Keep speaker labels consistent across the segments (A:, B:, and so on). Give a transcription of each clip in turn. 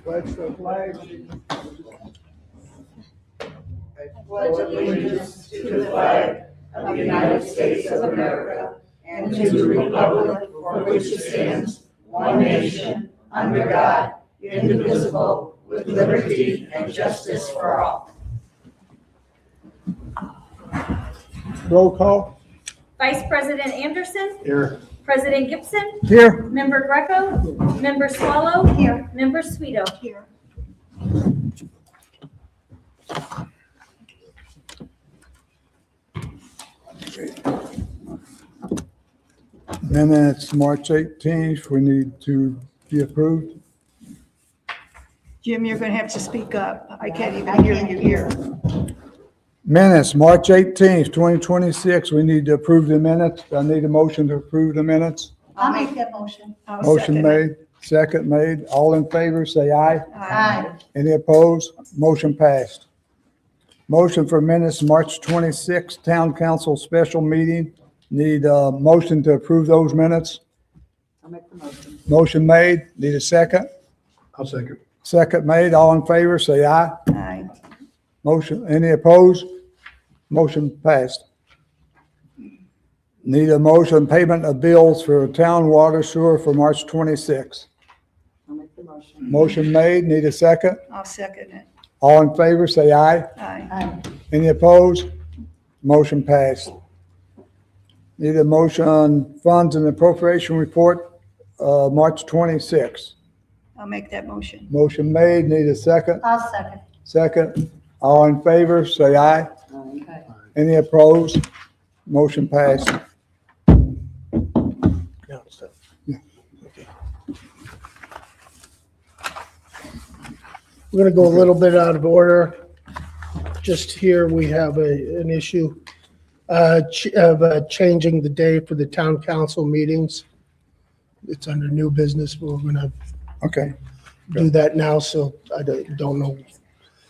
A: Pledge the flag.
B: Pledge allegiance to the flag of the United States of America and to the republic for which it stands, one nation, under God, indivisible, with liberty and justice for all.
A: Roll call.
C: Vice President Anderson,
A: Here.
C: President Gibson,
A: Here.
C: Member Greco, Member Swallow, here. Member Sweeto. Here.
A: Minutes, March 18th, we need to be approved.
D: Jim, you're going to have to speak up. I can't even hear you here.
A: Minutes, March 18th, 2026, we need to approve the minutes. I need a motion to approve the minutes.
B: I'll make that motion.
D: I'll
A: Motion
D: second it.
A: made, second made. All in favor, say aye.
B: Aye.
A: Any opposed? Motion passed. Motion for minutes, March 26th, Town Council Special Meeting. Need a motion to approve those minutes.
B: I'll make the motion.
A: Motion made. Need a second?
E: I'll second.
A: Second made. All in favor, say aye.
D: Aye.
A: Motion, any opposed? Motion passed. Need a motion, payment of bills for town water sewer for March 26th.
B: I'll make the motion.
A: Motion made. Need a second?
D: I'll second it.
A: All in favor, say aye.
D: Aye.
B: Aye.
A: Any opposed? Motion passed. Need a motion on funds and appropriation report, March 26th.
D: I'll make that motion.
A: Motion made, need a second?
B: I'll second.
A: Second. All in favor, say aye.
B: Aye.
A: Any opposed? Motion passed.
E: We're gonna go a little bit out of order. Just here, we have an issue of changing the day for the town council meetings. It's under new business, but we're gonna
A: Okay.
E: do that now, so I don't know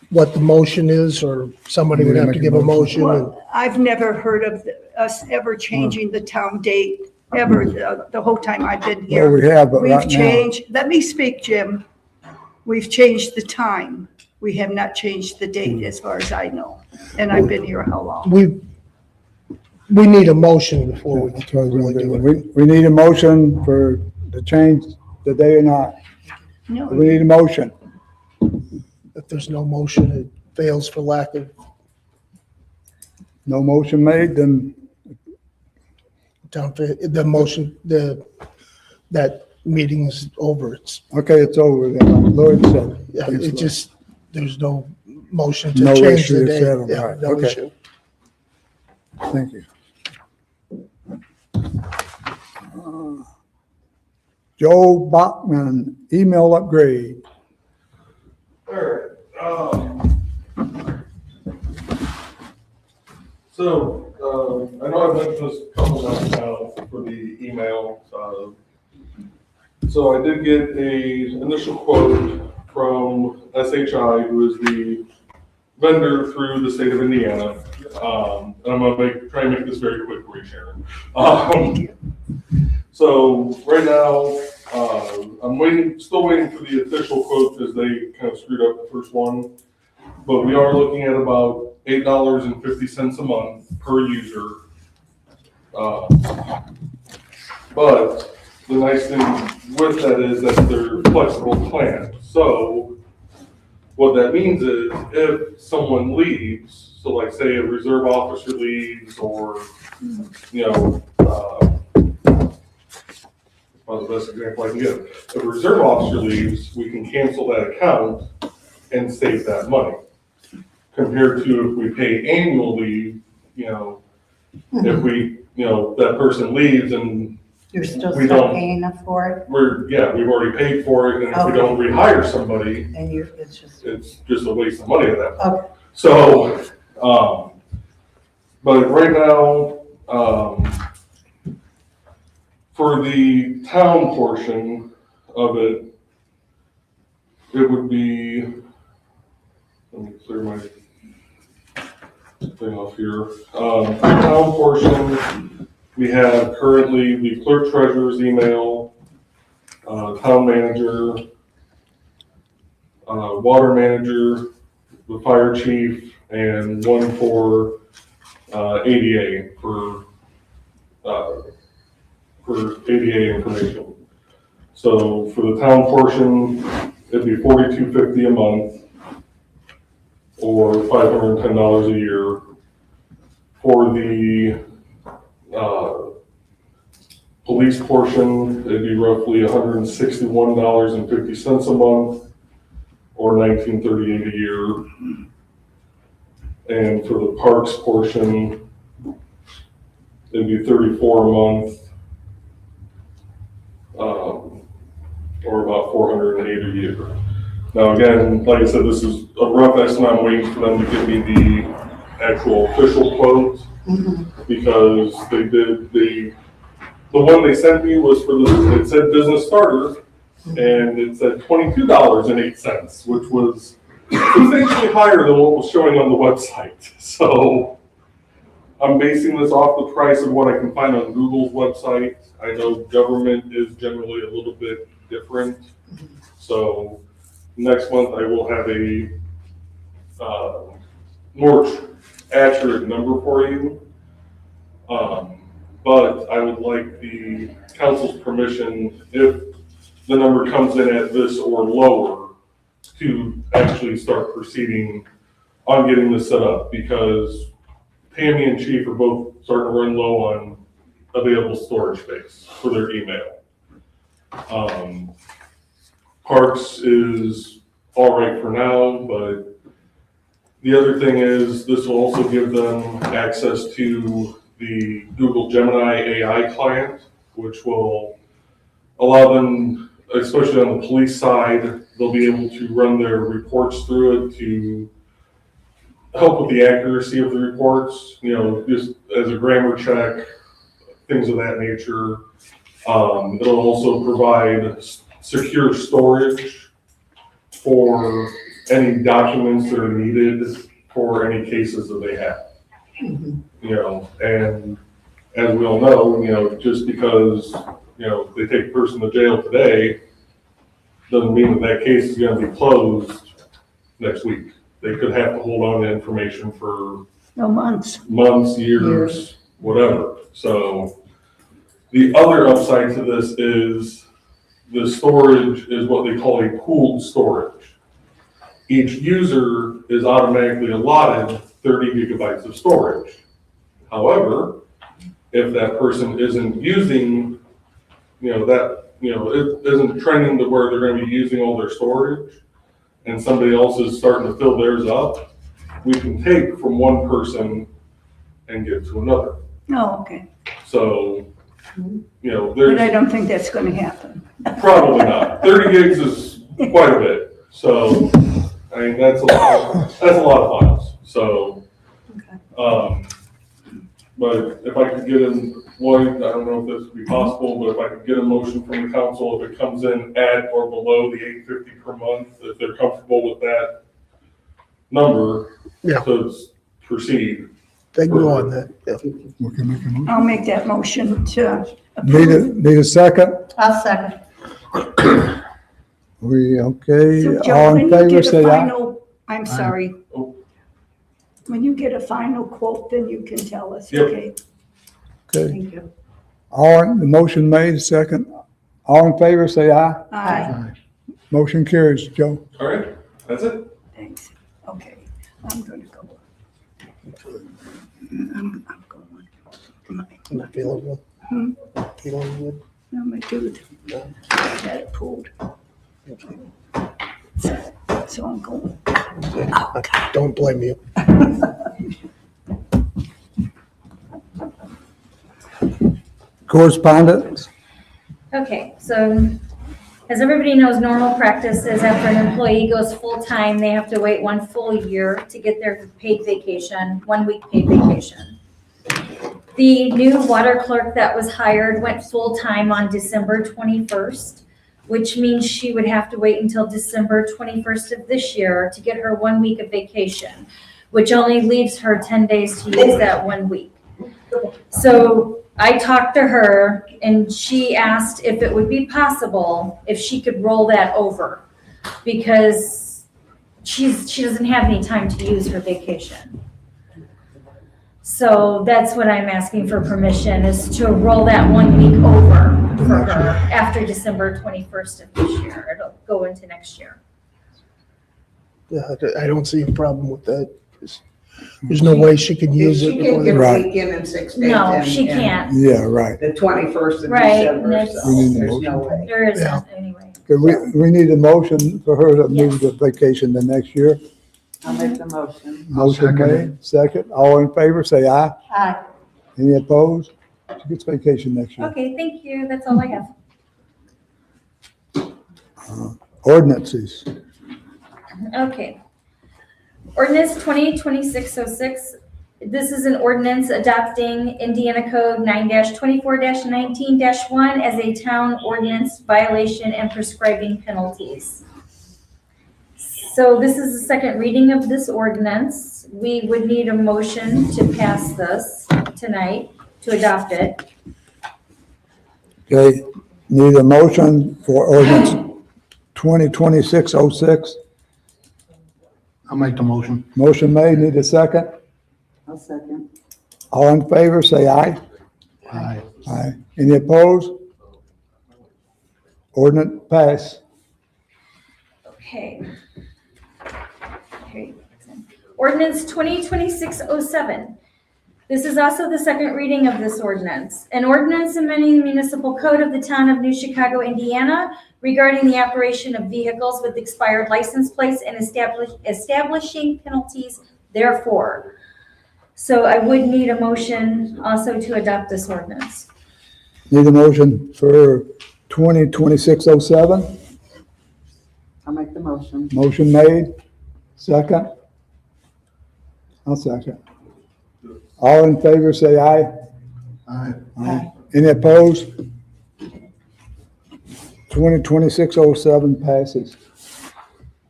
E: what the motion is, or somebody would have to give a motion. and-
D: Well, I've never heard of us ever changing the town date, ever, the whole time I've been
A: Well, we
D: here.
A: have, but
D: We've
A: right now,
D: changed, let me speak, Jim. We've changed the time. We have not changed the date as far as I know. And I've been here how long?
E: We need a motion before we
A: that's what I was
E: really
A: gonna
E: do
A: do.
E: it.
A: We need a motion for to change the day or not.
D: No,
A: We need a motion.
E: If there's no motion, it fails for lack of
A: No motion made, then
E: the motion, that meeting's over. It's,
A: okay, it's over then. Lloyd said.
E: yeah,
A: Thanks,
E: it
A: Lloyd.
E: just, there's no motion to
A: No
E: change
A: issue
E: the
A: to
E: date.
A: settle,
E: Yeah,
A: right,
E: no
A: okay.
E: issue.
A: Thank you. Joe Bachman, email upgrade.
F: Alright, I know I've mentioned this a couple times now for the email. So I did get a initial quote from SHI, who is the vendor through the state of Indiana. And I'm gonna try and make this very quick for you, Sharon. So right now, I'm still waiting for the official quote because they kind of screwed up the first one. But we are looking at about $8.50 a month per user. But the nice thing with that is that they're flexible plans. So what that means is if someone leaves, so like say a reserve officer leaves or, you know, well, the best example I can give. If a reserve officer leaves, we can cancel that account and save that money. Compared to if we pay annual leave, you know, if we, you know, that person leaves and
B: You're still
F: We don't-
B: paying enough for it,
F: we've already paid for it, and if we
B: Okay.
F: don't rehire somebody,
B: and it's
F: it's a waste of money at that point.
B: okay.
F: So, but right now, for the town portion of it, it would be, let me clear my thing off here. The town portion, we have currently the clerk treasurer's email, town manager, water manager, the fire chief, and one for ADA for ADA information. So for the town portion, it'd be $42.50 a month or $510 a year. For the police portion, it'd be roughly $161.50 a month or $19.38 a year. And for the parks portion, it'd be $34 a month, or about $408 a year. Now again, like I said, this is a rough estimate. I'm waiting for them to give me the actual official quote, because the one they sent me was for it said business starter, and it said $22.08, which was substantially higher than what was showing on the website. So I'm basing this off the price of what I can find on Google's website. I know government is generally a little bit different. So next month I will have a more accurate number for you. But I would like the council's permission, if the number comes in at this or lower, to actually start proceeding on getting this set up, because Tammy and Chief are both starting to run low on available storage space for their email. Parks is all right for now, but the other thing is this will also give them access to the Google Gemini AI client, which will allow them, especially on the police side, they'll be able to run their reports through it to help with the accuracy of the reports, just as a grammar check, things of that nature. It'll also provide secure storage for any documents that are needed for any cases that they have. And as we all know, just because, they take a person to jail today, doesn't mean that case is gonna be closed next week. They could have to hold on to information for
D: months.
F: years, whatever. So the other upside to this is the storage is what they call a pooled storage. Each user is automatically allotted 30 gigabytes of storage. However, if that person isn't using, it isn't trending to where they're gonna be using all their storage, and somebody else is starting to fill theirs up, we can take from one person and give to another.
D: Oh, okay.
F: So,
D: But I
F: there's
D: don't think that's gonna happen.
F: probably not. 30 gigs is quite a bit. So, I mean, that's a lot of files. So, but if I could get in, Lloyd, I don't know if this would be possible, but if I could get a motion from the council, if it comes in at or below the $850 per month, if they're comfortable with that number,
E: Yeah.
F: to proceed.
E: They can go on that. Yeah.
A: We can make a motion.
D: I'll make that motion to
A: Need
D: approve.
A: need a second?
B: I'll second.
A: Okay,
D: So Joe,
A: all
D: when
A: in
D: you
A: favor,
D: get a
A: say aye.
D: final, I'm sorry.
F: Oh.
D: When you get a final quote, then you can tell us,
F: Yep.
D: okay?
A: Okay,
D: Thank you.
A: the motion made, second. All in favor, say aye.
D: Aye,
A: Motion carries, Joe.
F: All right, that's it.
D: thanks. Okay, I'm gonna go. I'm going.
E: Not feeling good.
D: Hmm?
E: Feeling good.
D: No, my tooth.
E: No.
D: I had it pulled. So I'm going.
E: Don't blame you.
A: Correspondence?
C: Okay, so as everybody knows, normal practice is after an employee goes full-time, they have to wait 1 full year to get their paid vacation, 1 week paid vacation. The new water clerk that was hired went full-time on December 21st, which means she would have to wait until December 21st of this year to get her 1 week of vacation, which only leaves her 10 days to use that 1 week. So I talked to her and she asked if it would be possible if she could roll that over. Because she doesn't have any time to use her vacation. So that's what I'm asking for permission, is to roll that 1 week over for her after December 21st of this year. It'll go into next year.
E: Yeah, I don't see a problem with that. There's no way she can use it
B: She
E: before
B: can get
E: the,
B: a
A: Right.
B: weekend and 6 days.
C: No,
B: in-
C: she
B: in
C: can't.
A: Yeah, right.
B: The 21st of
C: Right,
B: December,
C: that's-
B: so
A: We need a
B: there's no
A: motion.
B: way.
C: There is
E: Yeah.
C: not anyway.
A: Okay, we need a motion for her to move
C: Yes.
A: the vacation the next year.
B: I'll make the motion.
A: Motion made, second. All in favor, say aye.
B: Aye.
A: Any opposed? She gets vacation next year.
C: Okay, thank you. That's all I have.
A: Ordinances.
C: Okay. Ordinance 2026-06. This is an ordinance adopting Indiana Code 9-24-19-1 as a town ordinance violation and prescribing penalties. So this is the second reading of this ordinance. We would need a motion to pass this tonight, to adopt it.
A: Okay, need a motion for ordinance 2026-06.
G: I'll make the motion.
A: Motion made, need a second.
B: I'll second.
A: All in favor, say aye.
G: Aye.
A: Aye. Any opposed? Ordinance pass.
C: Okay. Okay. Ordinance 2026-07. This is also the second reading of this ordinance. An ordinance amending the municipal code of the town of New Chicago, Indiana regarding the operation of vehicles with expired license plates and establishing penalties therefore. So I would need a motion also to adopt this ordinance.
A: Need a motion for 2026-07.
B: I'll make the motion.
A: Motion made, second. I'll second. All in favor, say aye.
G: Aye.
A: Aye. Any opposed? 2026-07 passes.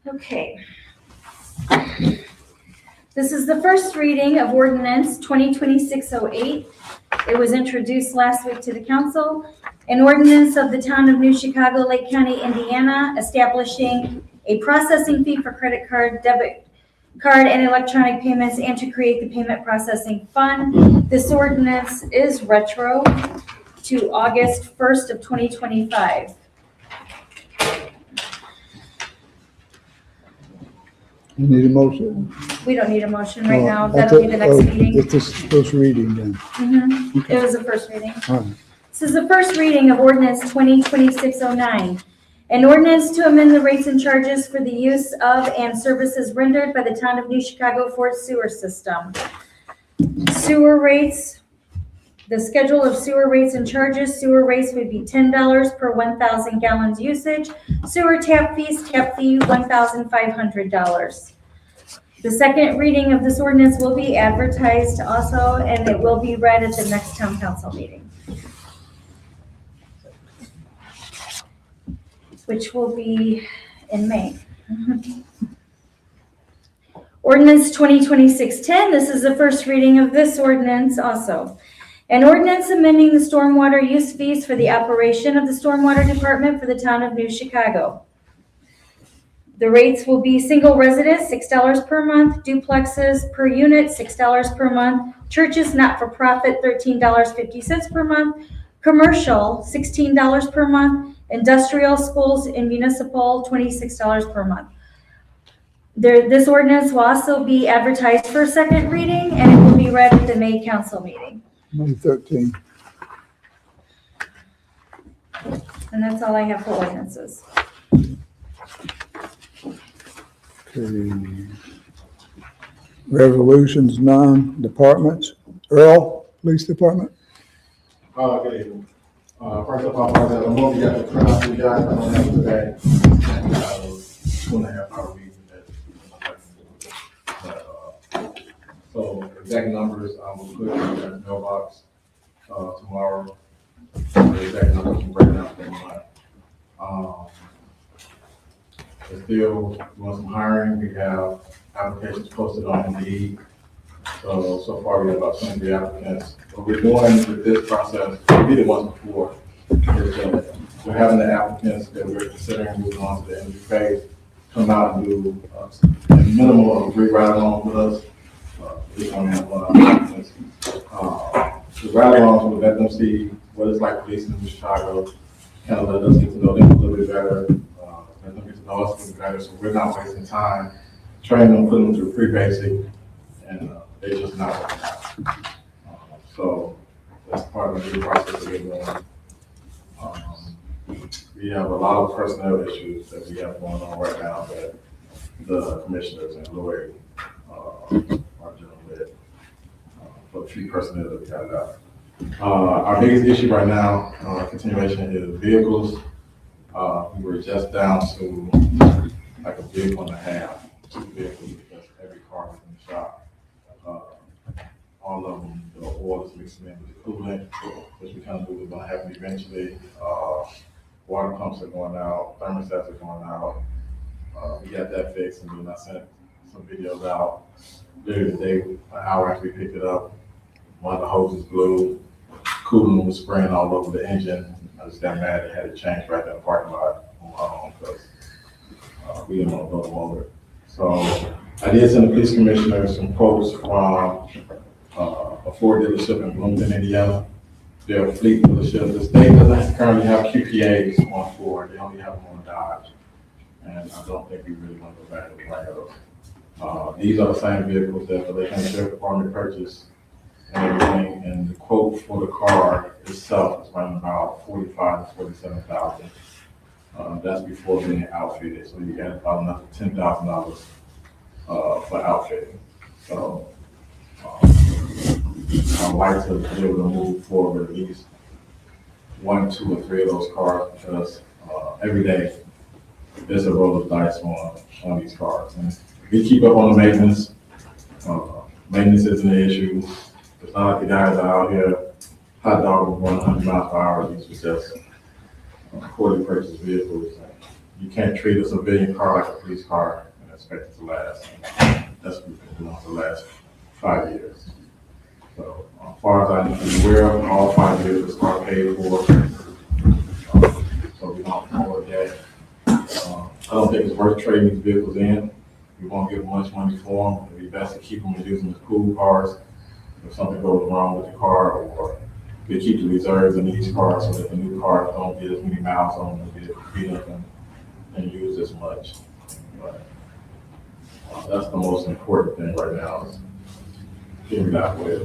C: Okay. This is the first reading of ordinance 2026-08. It was introduced last week to the council. An ordinance of the town of New Chicago, Lake County, Indiana, establishing a processing fee for credit card, debit card, and electronic payments, and to create the payment processing fund. This ordinance is retro to August 1st of 2025.
A: You need a motion?
C: We don't need a motion right now.
A: Oh, that's
C: That'll be the
A: it.
C: next
A: Oh,
C: meeting.
A: It's the first reading then.
C: It was the first reading.
A: All right.
C: This is the first reading of ordinance 2026-09. An ordinance to amend the rates and charges for the use of and services rendered by the town of New Chicago for its sewer system. Sewer rates, the schedule of sewer rates and charges, sewer rates would be $10 per 1,000 gallons usage. Sewer tap fee, $1,500. The second reading of this ordinance will be advertised also, and it will be read at the next town council meeting, which will be in May. Ordinance 2026-10, this is the first reading of this ordinance also. An ordinance amending the stormwater use fees for the operation of the stormwater department for the town of New Chicago. The rates will be single resident, $6 per month, duplexes per unit, $6 per month, churches not-for-profit, $13.50 per month, commercial, $16 per month, industrial, schools, and municipal, $26 per month. This ordinance will also be advertised for a second reading, and it will be read at the May council meeting.
A: May 13.
C: And that's all I have for ordinances.
A: Okay. Resolutions, none. Departments. Earl, Police Department.
G: Good evening. First of all, I'm going to get the printout you guys. I don't have it today. And 2.5 hour meeting so exact numbers, I will put in the mailbox, tomorrow. The exact numbers will break down for the month. We're still doing some hiring. We have applications posted on Indeed. So far we have about 23 applicants. What we're doing with this process, we did it once before. We're having the applicants that we're considering moving on to the interview phase. come out and do a minimum of 3 ride-alongs with us. We only have one applicant. The ride-alongs will let them see what it's like policing in Chicago, kind of let us get to know them a little bit better, let them get to know us a little bit better, so we're not wasting time training them, putting them through pre-basic, and they're just not working out. So that's part of the process that we're doing. We have a lot of personnel issues that we have going on right now that the commissioners and Lloyd are dealing with for the few personnel that we have out. Our biggest issue right now, continuation, is vehicles. We were just down to like a vehicle and a half, 2 vehicles, because every car is in the shop. All of them, the oil is mixing in with the coolant, which we kind of knew was going to happen eventually. Water pumps are going out, thermostats are going out. We got that fixed, and then I sent some videos out later today, an hour after we picked it up. One of the hoses blew, coolant was spraying all over the engine. I just got mad and had it changed right in the parking lot on my own because we didn't want to go no longer. So I did send the police commissioner some quotes from a Ford dealership in Bloomington, Indiana. They're a fleet dealership. The state doesn't currently have QPAs on Ford. They only have them on Dodge. And I don't think we really want to go back to those. These are the same vehicles that the Lake County Sheriff Department purchased and everything. And the quote for the car itself is running about $45,000 to $47,000. That's before being outfitted. So you got about another $10,000 for outfitting. So I'd like to be able to move forward at least 1, 2, or 3 of those cars because every day there's a roll of dice on these cars. And we keep up on the maintenance. Maintenance isn't an issue. It's not like the guys are out here hot dogging 100 miles per hour. These are just poorly purchased vehicles. You can't treat a civilian car like a police car and expect it to last. That's what we've been doing for the last 5 years. So as far as I'm aware of, all 5 vehicles are paid for. So we don't afford that. I don't think it's worth trading these vehicles in. We won't give much money for them. It'd be best to keep them and use them as pool cars. If something goes wrong with the car, or we keep the reserves in these cars so that the new cars don't get as many miles on them, get beat up and use as much. But that's the most important thing right now is getting that way.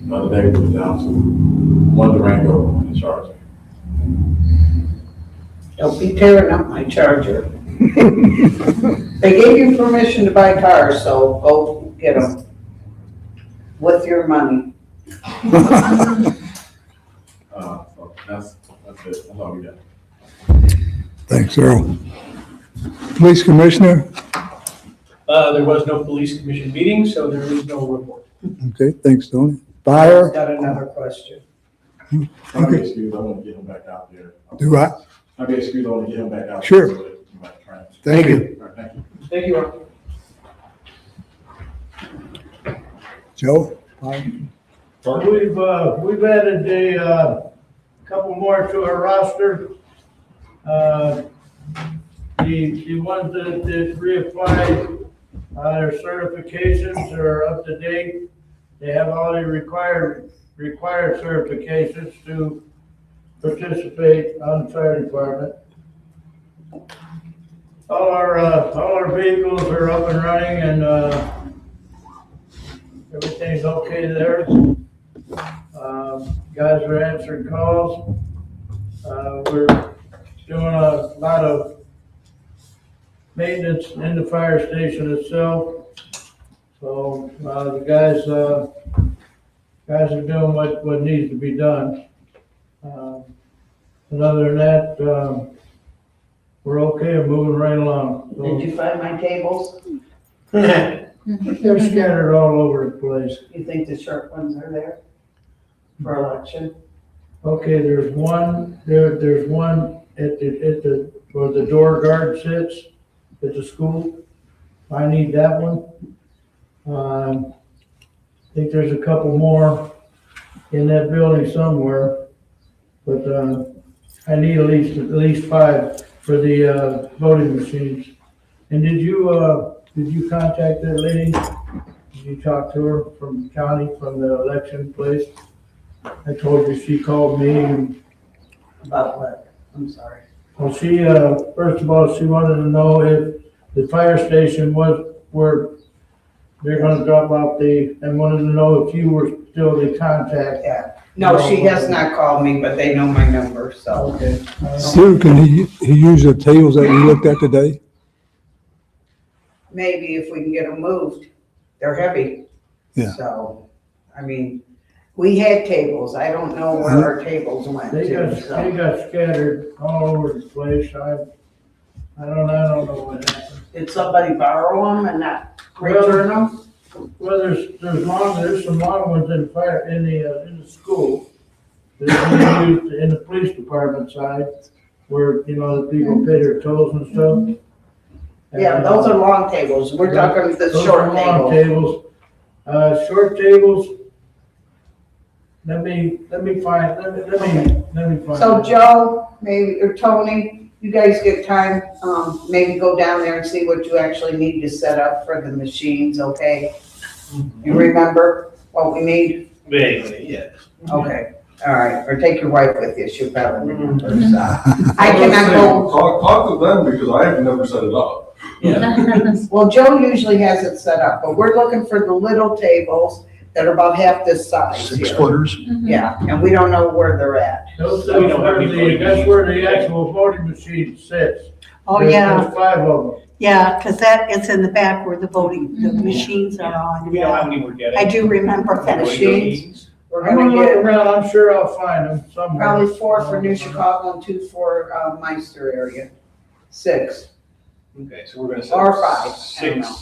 G: The other day we were down to 1 Durango and a Charger.
B: Don't be tearing up my Charger. They gave you permission to buy cars, so go get them with your money.
G: So that's it. That's all we got.
A: Thanks, Earl. Police Commissioner?
H: There was no police commission meeting, so there is no report.
A: Okay, thanks, Tony. Fire?
B: Got another question.
G: I'll be excused. I want to get him back out there.
A: Do I?
G: I'll be excused. I want to get him back out.
A: Sure.
G: There so that he might try and-
A: Thank you.
G: All right, thank you.
H: Thank you, Ron.
A: Joe? Fire?
I: We've added a couple more to our roster. The ones that reapplied, their certifications are up to date. They have all the required certifications to participate on the fire department. All our vehicles are up and running and everything's okay there. Guys are answering calls. We're doing a lot of maintenance in the fire station itself. So, the guys are doing what needs to be done. And other than that, we're okay, and moving right along.
B: Did you find my tables?
I: They're scattered all over the place.
B: You think the sharp ones are there for election?
I: Okay, there's one at the, where the door guard sits at the school. I need that one. I think there's a couple more in that building somewhere, but, I need at least for the voting machines. And did you contact that lady? Did you talk to her from county, from the election place? I told you she called me and,
B: About what? I'm sorry.
I: well, she, first of all, she wanted to know if the fire station was, where they're gonna drop out and wanted to know if you were still the contact.
B: Yeah. No, she has not called me, but they know my number, so.
I: Okay.
A: Sue, can he use the tables that we looked at today?
B: Maybe if we can get them moved. They're heavy.
A: Yeah.
B: So, I mean, we had tables. I don't know where our tables went
I: They
B: to,
I: got
B: so.
I: scattered all over the place. I don't know what happened.
B: Did somebody borrow them and not
I: Well-
B: return them?
I: Well, there's some long ones in the school. There's one used in the police department side where, the people pay their tolls and stuff.
B: Yeah, those are long tables. We're talking the
I: Those
B: short
I: are long
B: table.
I: tables. Short tables. Let me find.
B: So Joe, maybe, or Tony, you guys get time, maybe go down there and see what you actually need to set up for the machines, okay? You remember what we need?
H: Vaguely, yes.
B: Okay, all right, or take your wife with you, she'll probably remember, so. I cannot go,
F: Talk to them because I have never set it up.
B: well, Joe usually has it set up, but we're looking for the little tables that are about half this size here.
A: footers.
B: Yeah, and we don't know where they're at.
I: That's
H: We don't have any voting
I: where the actual voting machine sits.
D: Oh,
I: There's-
D: yeah,
I: There's 5 of them.
D: yeah, because it's in the back where the machines are on.
H: We don't have any more yet.
D: I do remember that.
B: Machines. We're
I: I'm
B: gonna
I: gonna look
B: get
I: around, I'm sure I'll find them somewhere.
B: probably 4 for New Chicago and 2 for Meister area. 6.
H: Okay, so we're gonna
B: Or
H: set
B: 5, I don't know.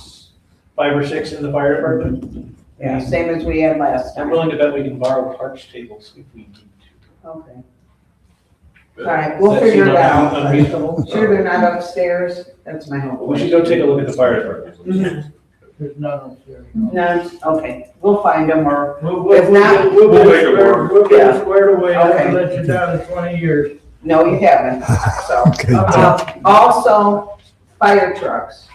H: 5 or 6 in the fire department.
B: Yeah, same as we had last
H: I'm
B: time.
H: willing to bet we can borrow Parks tables if we need to.
B: Okay. All right, we'll
H: Does that
B: figure
H: seem
B: it out.
H: unreasonable?
B: Sure they're not upstairs? That's my hope.
H: We should go take a look at the fire department.
I: There's none upstairs.
B: None? Okay, we'll find them or,
I: We'll
B: If not,
I: we'll
F: we'll
I: get
F: make it
I: squared,
F: work.
I: we'll get
B: Yeah.
I: it squared away. I
B: Okay.
I: haven't let you down in 20 years.
B: no, you haven't, so.
A: Okay.
B: Also, fire trucks.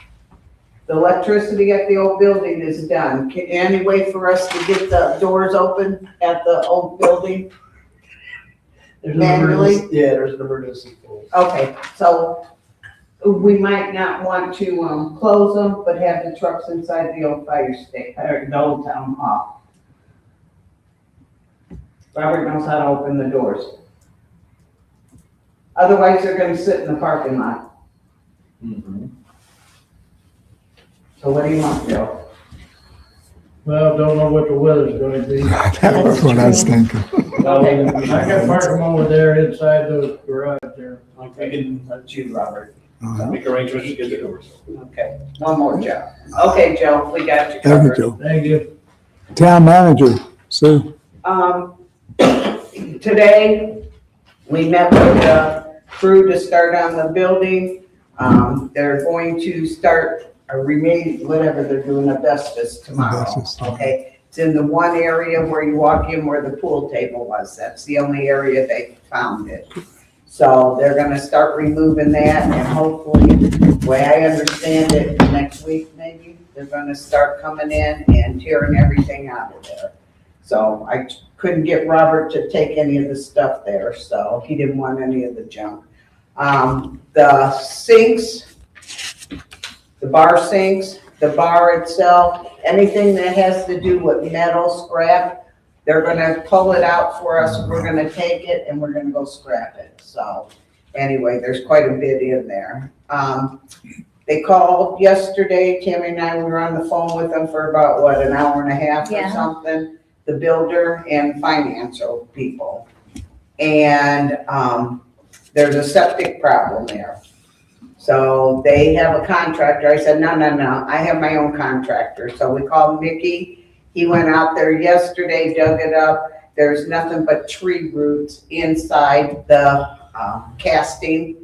B: The electricity at the old building is done. Any way for us to get the doors open at the old building? Manually?
H: Yeah, there's an emergency.
B: Okay, so we might not want to, close them, but have the trucks inside the old fire station, or the old town hall. Robert knows how to open the doors. Otherwise, they're gonna sit in the parking lot. So what do you want, Joe?
I: Well, don't know what the weather's gonna be.
A: That was what I was thinking.
B: Okay.
I: I got part of them over there inside those garage there.
H: We can
B: That's you, Robert.
H: make arrangements to get the doors.
B: Okay, one more, Joe. Okay, Joe, we got you
A: Thank you,
B: covered.
A: Joe.
I: Thank you.
A: Town manager, Sue.
B: Today, we met with the crew to start on the building. They're going to start whatever they're doing, asbestos tomorrow,
A: Asbestos.
B: okay? It's in the one area where you walk in where the pool table was. That's the only area they found it. So they're gonna start removing that and hopefully, the way I understand it, next week maybe, they're gonna start coming in and tearing everything out of there. So I couldn't get Robert to take any of the stuff there, so he didn't want any of the junk. The sinks, the bar sinks, the bar itself, anything that has to do with metal scrap, they're gonna pull it out for us, we're gonna take it and we're gonna go scrap it. So anyway, there's quite a bit in there. They called yesterday, Tammy and I were on the phone with them for about, what, an hour and a half or
C: Yeah.
B: something? The builder and financial people. And, there's a septic problem there. So they have a contractor. I said, no, I have my own contractor. So we called Mickey. He went out there yesterday, dug it up. There's nothing but tree roots inside the casting.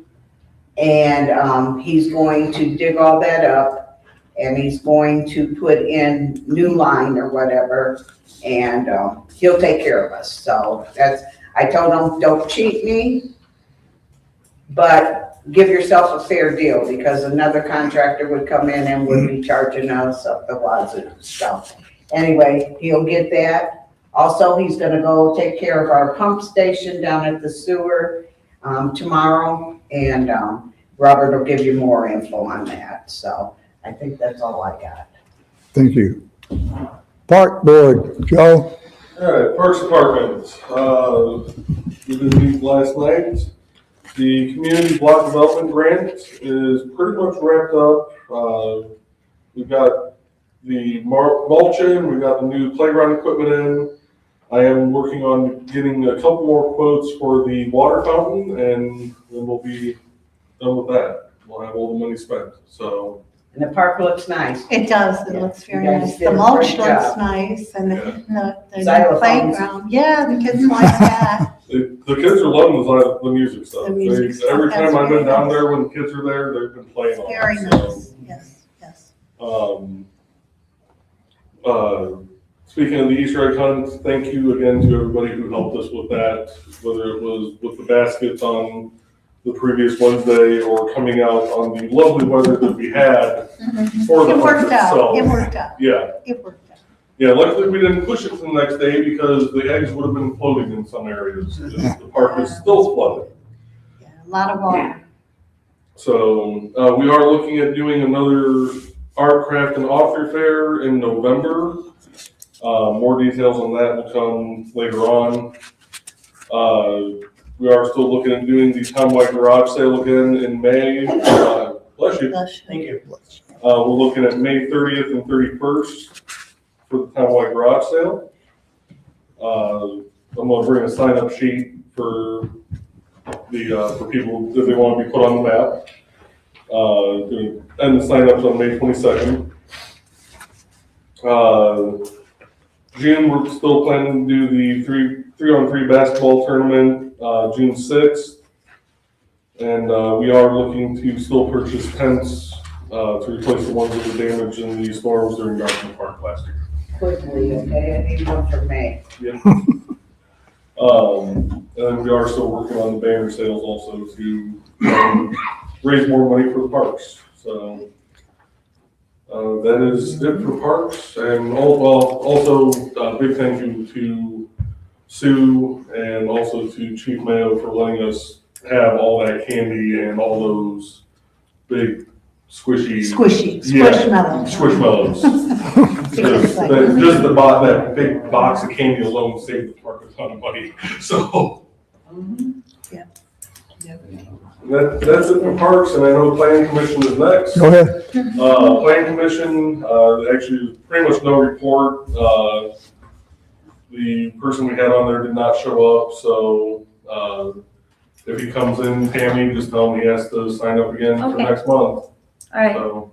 B: And he's going to dig all that up and he's going to put in new line or whatever. And he'll take care of us. So I told him, don't cheat me. But give yourself a fair deal, because another contractor would come in and would be charging us up the wazoo and stuff. Anyway, he'll get that. Also, he's gonna go take care of our pump station down at the sewer, tomorrow, and, Robert will give you more info on that, so I think that's all I got.
A: Thank you. Park Board, Joe?
F: All right, Parks Department, we did meet last night. The community block development grant is pretty much wrapped up. We've got the mulching, we've got the new playground equipment in. I am working on getting a couple more quotes for the water fountain, and then we'll be done with that. We'll have all the money spent, so.
B: And the park looks nice.
D: It does, it
B: Yeah.
D: looks very
B: You guys
D: nice.
B: did
D: The
B: a
D: mulch
B: great
D: looks
B: job.
D: nice and the new
B: Xylophones.
D: playground. Yeah, the kids like that.
F: The kids are loving the music stuff.
D: The music stuff,
F: Every
D: that's
F: time I've been
D: very
F: down
D: nice.
F: there when the kids are there, they've been playing on
D: Very
F: it, so.
D: nice, yes, yes.
F: Speaking of the Easter egg hunt, thank you again to everybody who helped us with that, whether it was with the baskets on the previous Wednesday or coming out on the lovely weather that we had for the
D: It
F: hunt
D: worked out,
F: itself.
D: it worked out,
F: Yeah,
D: it worked out.
F: yeah, luckily we didn't push it to the next day because the eggs would have been floating in some areas. The park is still flooded.
D: Yeah, a lot of water.
F: So, we are looking at doing another art, craft, and author fair in November. More details on that will come later on. We are still looking at doing the townwide garage sale again in May. Bless you.
H: Thank you.
F: We're looking at May 30th and 31st for the townwide garage sale. I'm gonna bring a sign-up sheet for for people if they want to be put on the map. And the sign-ups on May 22nd. June, we're still planning to do the 3-on-3 basketball tournament, June 6th. And we are looking to still purchase tents to replace the ones that were damaged in the storms during Dartmouth Park last year.
B: Quickly, okay, I need one for May.
F: And we are still working on the banner sales also to raise more money for the parks. So that is it for parks. And also big thank you to Sue and also to Chief Mayo for letting us have all that candy and all those big squishy. Yeah,
D: Squishmallows.
F: Squishmallows. Just that big box of candy alone saved the park a ton of money, so.
D: Yeah.
F: That's it for parks, and I know planning commission is next.
A: Go ahead.
F: Planning commission, actually, pretty much no report. The person we had on there did not show up, so, if he comes in, Tammy, just tell him he has to sign up again for
C: Okay.
F: next month,
C: All right,
F: so.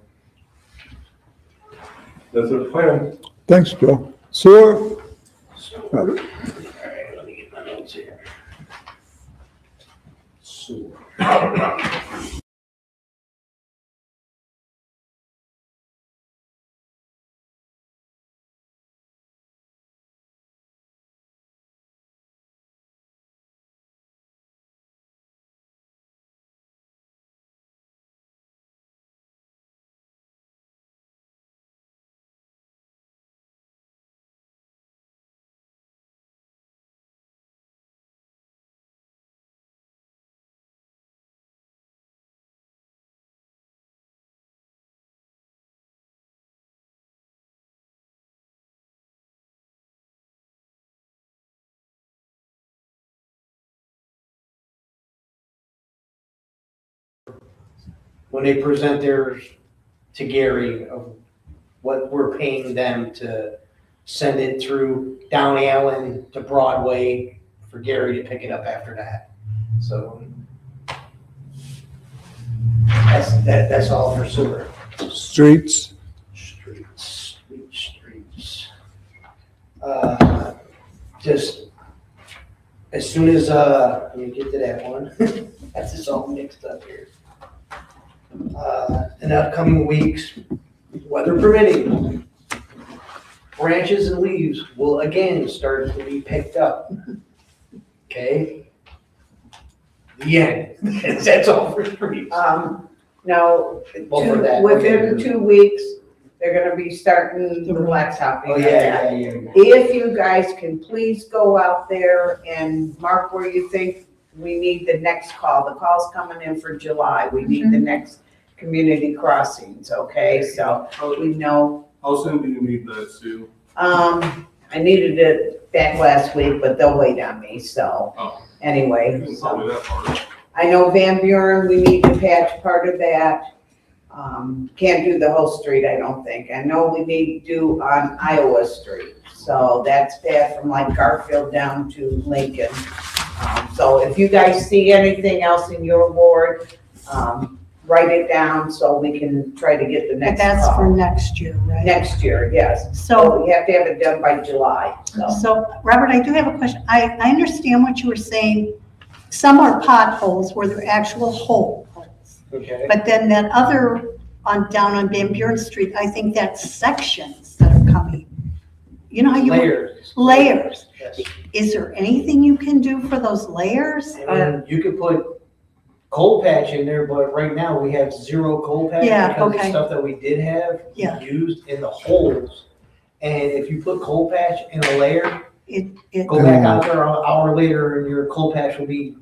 F: That's it for planning.
A: Thanks, Joe. Sewer?
H: All right, let me get my notes here. Sewer. When they present theirs to Gary of what we're paying them to send it through down Allen to Broadway for Gary to pick it up after that. So that's all for sewer.
A: Streets?
H: Streets. Just as soon as, let me get to that one. That's just all mixed up here. In upcoming weeks, weather permitting, branches and leaves will again start to be picked up. Okay? The end. That's all for streets.
B: Now,
H: Well, for that,
B: within
H: okay.
B: 2 weeks, they're gonna be starting the blacktopping.
H: Oh,
B: of
H: yeah,
B: that.
H: yeah.
B: If you guys can please go out there and mark where you think we need the next call. The call's coming in for July. We need the next community crossings, okay? So we know,
F: How soon do you need that, Sue?
B: I needed it back last week, but they'll wait on me, so
F: Oh.
B: anyway.
F: It's
B: So
F: probably that far.
B: I know Van Buren, we need to patch part of that. Can't do the whole street, I don't think. I know we need to do on Iowa Street. So that's bad from like Garfield down to Lincoln. So if you guys see anything else in your ward, write it down so we can try to get the
D: But
B: next
D: that's for
B: call.
D: next year, right?
B: Next year, yes.
D: So,
B: So we have to have it done by July, so.
D: so Robert, I do have a question. I understand what you were saying. Some are potholes where they're actual holes.
H: Okay.
D: But then that other down on Van Buren Street, I think that's sections that are coming. You know how you.
H: Layers.
D: Layers.
H: Yes.
D: Is there anything you can do for those layers?
H: I mean, you could put coal patch in there, but right now we have zero coal patch.
D: Yeah,
H: because of
D: okay.
H: stuff that we did have
D: Yeah.
H: used in the holes. And if you put coal patch in a layer,
D: It,
H: go back out there an hour later and your coal patch will be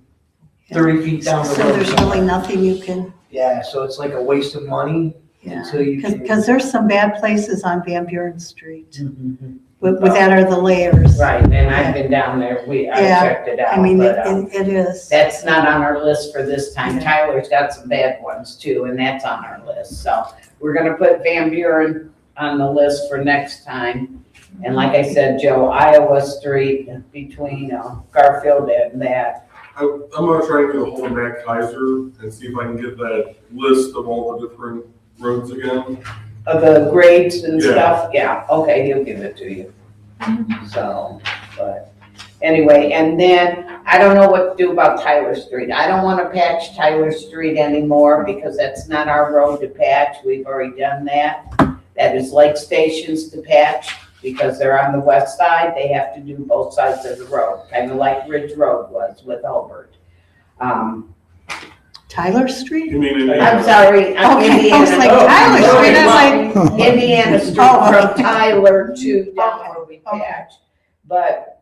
H: 30 feet down the road.
D: so there's really nothing you can,
H: Yeah, so it's like a waste of money
D: yeah.
H: until you can.
D: Because there's some bad places on Van Buren Street with that are the layers.
B: Right, and I've been down there, I
D: Yeah,
B: checked it out,
D: I mean,
B: but,
D: it is.
B: that's not on our list for this time.
D: Yeah.
B: Tyler's got some bad ones too, and that's on our list. So we're gonna put Van Buren on the list for next time. And like I said, Joe, Iowa Street between Garfield and that.
F: I'm gonna try and get a hold of Matt Kaiser and see if I can get that list of all the different roads again.
B: Of the grades and
F: Yeah.
B: stuff, yeah, okay, he'll give it to you. So, but anyway, and then I don't know what to do about Tyler Street. I don't wanna patch Tyler Street anymore because that's not our road to patch. We've already done that. That is Lake Stations to patch because they're on the west side. They have to do both sides of the road, kind of like Ridge Road was with Albert.
D: Tyler Street?
F: You mean
B: I'm sorry, I'm
D: Okay, I
B: Indiana.
D: was like, Tyler Street, I was like,
B: Indiana Street
D: Oh,
B: from
D: okay.
B: Tyler to down where we
D: Okay.
B: patch. But,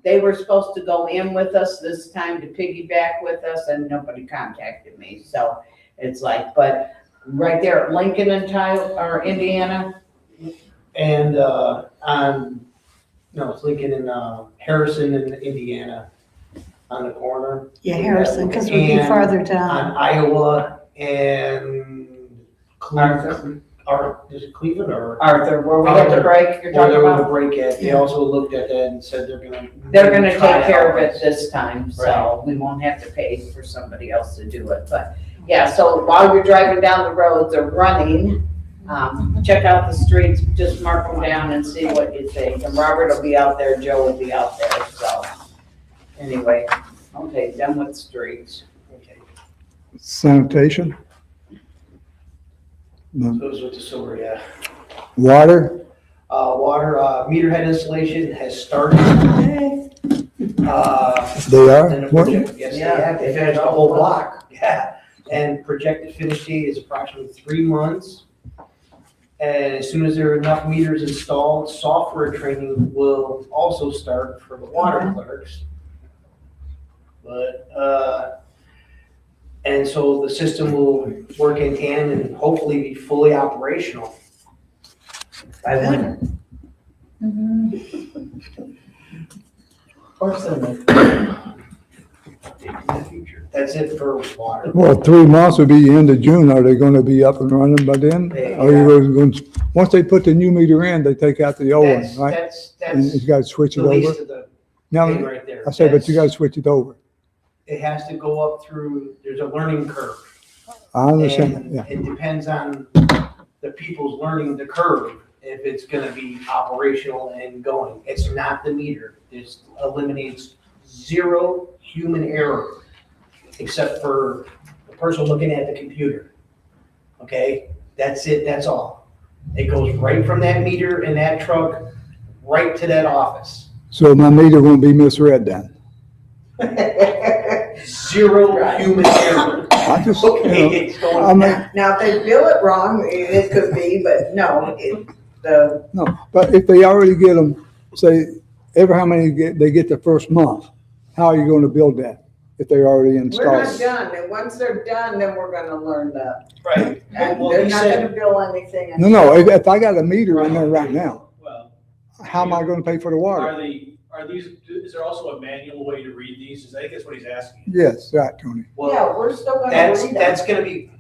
B: they were supposed to go in with us this time to piggyback with us and nobody contacted me. So it's like, but right there at Lincoln and Tyler, or Indiana,
H: And, no, it's Lincoln and, Harrison in Indiana on the corner.
D: yeah, Harrison, because we'd be
H: And
D: farther down.
H: On Iowa and
B: Arthur.
H: Is it Cleveland or?
B: Arthur, where we had the break you're
H: Where
B: talking
H: there was a
B: about?
H: break at, they also looked at that and said they're gonna.
B: They're gonna
H: try
B: take care of
H: help
B: it
H: us.
B: this time, so we won't have to pay for somebody else to do it, but, yeah, so while you're driving down the roads or running, check out the streets, just mark them down and see what you think, and Robert will be out there, Joe will be out there, so. Anyway, okay, done with streets.
H: Okay,
A: Sanitation, no.
H: goes with the sewer, yeah.
A: Water,
H: Water, meter head installation has started.
A: they are?
H: And the
A: What-
H: project, yes, they have, they finished the whole block, yeah. And projected finish date is approximately 3 months. And as soon as there are enough meters installed, software training will also start for the water clerks. But, and so the system will work in tandem and hopefully be fully operational by winter.
B: Or sooner.
H: That's it for water.
A: Well, 3 months would be end of June. Are they gonna be up and running by then?
H: Yeah.
A: Are you going, once they put the new meter in, they take out the old one,
H: That's,
A: right?
H: that's,
A: And
H: that's
A: you gotta switch it
H: the least
A: over?
H: of the
A: Now,
H: thing right there.
A: I say, but you
H: That's-
A: gotta switch it over.
H: It has to go up through, there's a learning curve.
A: I understand,
H: And
A: yeah.
H: it depends on the people's learning the curve, if it's gonna be operational and going. It's not the meter. It eliminates 0 human error, except for the person looking at the computer. Okay? That's it, that's all. It goes right from that meter in that truck, right to that office.
A: So my meter won't be misread then?
H: zero human error.
A: I just,
H: Okay, it's
A: I
H: going,
A: mean,
B: Now, if they bill it wrong, it could be, but no, the,
A: no, but if they already get them, say, ever how many they get the first month, how are you gonna build that if they're already
B: we're not
A: installed?
B: done, and once they're done, then we're gonna learn that.
H: right,
B: And
H: well,
B: they're
H: he
B: not
H: said,
B: gonna bill anything.
A: No, if I got a meter in there right now,
J: Well,
A: how am I gonna pay for the water?
J: are these, is there also a manual way to read these? I think that's what he's asking.
A: Yes, right, Tony.
H: well,
B: Yeah, we're still gonna read them
H: that's gonna be,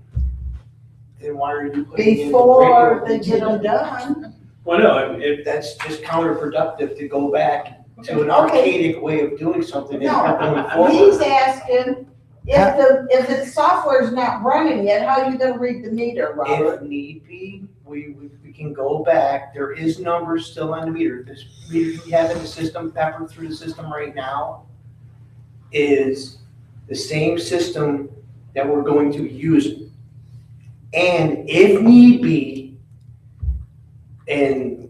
H: then why are you putting in the
B: before they
H: radio?
B: get them done.
J: Well, no, if,
H: That's just counterproductive to go back to an
B: Okay.
H: archaic way of doing something and not going
B: No,
H: forward.
B: he's asking if the software's not running yet, how are you gonna read the meter, Robert?
H: If need be, we can go back. There is numbers still on the meter. This meter we have in the system, peppered through the system right now, is the same system that we're going to use. And if need be, and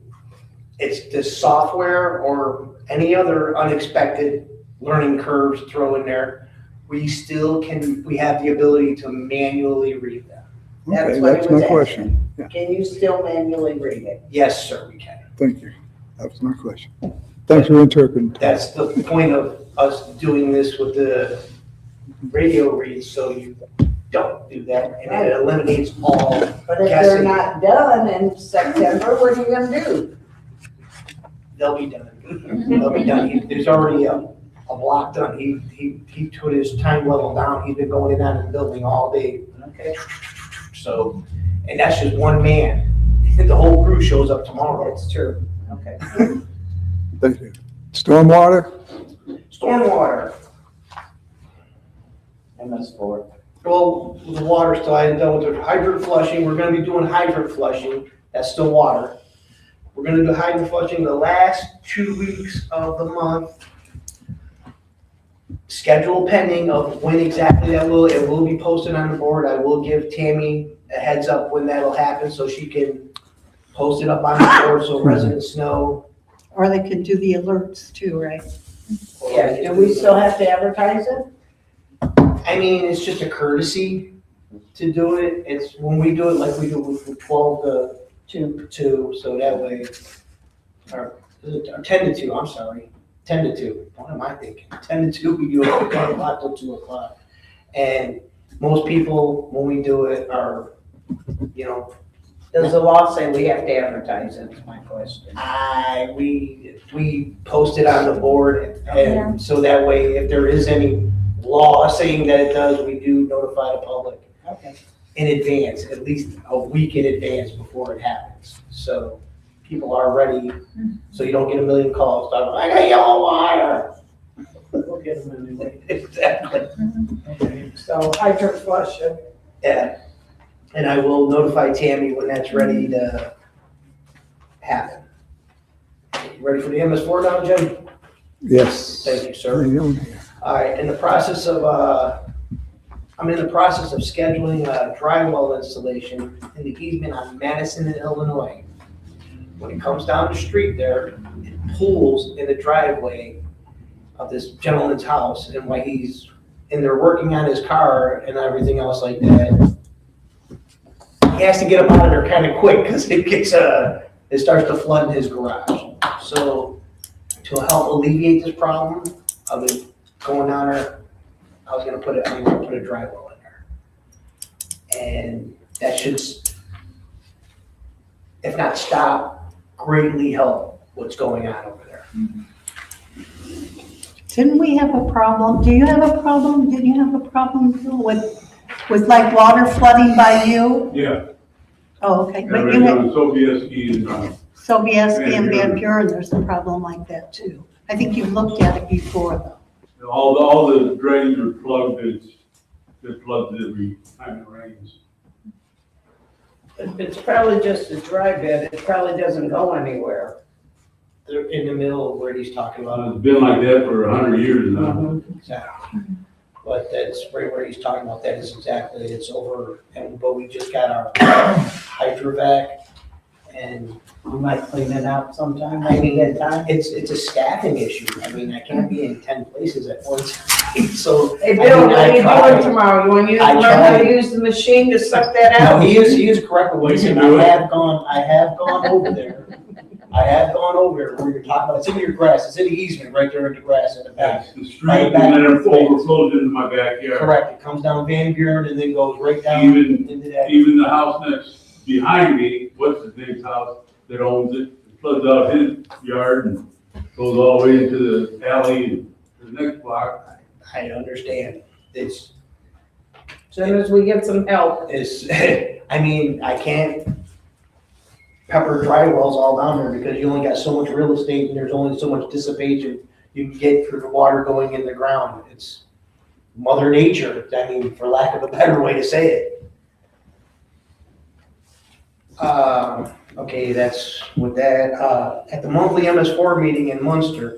H: it's the software or any other unexpected learning curves thrown in there, we still can, we have the ability to manually read them.
B: That's
A: Okay,
B: what he
A: that's
B: was
A: my question. Yeah,
B: Can you still manually read it?
H: Yes, sir, we can.
A: thank you. That was my question. Thanks for interpreting.
H: That's the point of us doing this with the radio reads, so you don't do that, and it eliminates all
B: But if they're
H: guessing.
B: not done in September, what are you gonna do?
H: They'll be done. They'll be done. There's already a block done. He put his time level down. He's been going in and out of the building all day.
B: Okay,
H: So, and that's just one man. The whole crew shows up tomorrow.
B: that's true, okay.
A: Thank you. Stormwater?
H: Stormwater.
B: MS4.
H: Well, the water still, I done with the hydrant flushing, we're gonna be doing hydrant flushing, that's still water. We're gonna do hydrant flushing the last 2 weeks of the month. Schedule pending of when exactly it will be posted on the board. I will give Tammy a heads up when that'll happen, so she can post it up on the board so residents know.
D: Or they can do the alerts too, right?
B: Yeah, do we still have to advertise it?
H: I mean, it's just a courtesy to do it. It's when we do it like we do from 12 to 2, so that way, or 10 to 2, I'm sorry, 10 to 2. What am I thinking? 10 to 2, we do it from 1 o'clock till 2 o'clock. And most people, when we do it, are, you know,
B: Does the law say we have to advertise it, is my question.
H: we post it on the board, and so that way, if there is any law saying that it does, we do notify the public
B: Okay.
H: in advance, at least a week in advance before it happens. So people are ready, so you don't get a million calls, talking, I got yellow wire.
B: We'll get them anyway.
H: Exactly,
B: Okay, so hydrant flushing.
H: yeah. And I will notify Tammy when that's ready to happen. You ready for the MS4 now, Jim?
A: Yes.
H: Thank you, sir.
A: Hang on.
H: All right, I'm in the process of scheduling a drywall installation in the easement on Madison in Illinois. When it comes down the street there, it pulls in the driveway of this gentleman's house, and while he's in there working on his car and everything else like that, he has to get him out of there kind of quick, because it starts to flood in his garage. So to help alleviate this problem, I've been going down there, I'm gonna put a drywall in there. And that should, if not stop, greatly help what's going on over there.
D: Didn't we have a problem? Do you have a problem? Did you have a problem Bill, with like water flooding by you?
K: Yeah,
D: Oh, okay.
K: yeah,
D: But
K: right
D: you
K: now,
D: had
K: Sobieski and,
D: Sobieski and
K: Van
D: Van Buren, there's a problem like that too. I think you've looked at it before though.
K: all the drains are plugged, it floods every time it rains.
B: It's probably just a dry bed, it probably doesn't go anywhere.
H: They're in the middle of where he's talking about.
K: It's been like that for 100 years now.
H: Exactly. But that's right where he's talking about, that is exactly, it's over, but we just got our hydrovac, and
B: We might clean it out sometime,
H: I
B: maybe
H: mean,
B: get time.
H: it's a staffing issue. I mean, I can't be in 10 places at once. So.
B: Hey,
H: I
B: Bill,
H: mean,
B: what
H: I
B: are you
H: tried.
B: doing tomorrow? You want to
H: I
B: learn how to
H: tried.
B: use the machine to suck that
H: No,
B: out?
H: he is correct with what he said. I have gone over there. I have gone over there where you're talking about, it's in your grass, it's in the easement right there in the grass in the back.
K: That's the street, and then it overflows into my backyard.
H: Correct, it comes down Van Buren and then goes right down
K: Even-
H: into that.
K: Even the house next behind me, what's his name's house that owns it, floods out his yard and goes all the way into the alley and the next block.
H: I understand. It's,
B: As soon as we get some help.
H: I mean, I can't pepper dry wells all down there because you only got so much real estate and there's only so much dissipation you can get for the water going in the ground. It's Mother Nature, I mean, for lack of a better way to say it. Okay, that's with that. At the monthly MS4 meeting in Munster,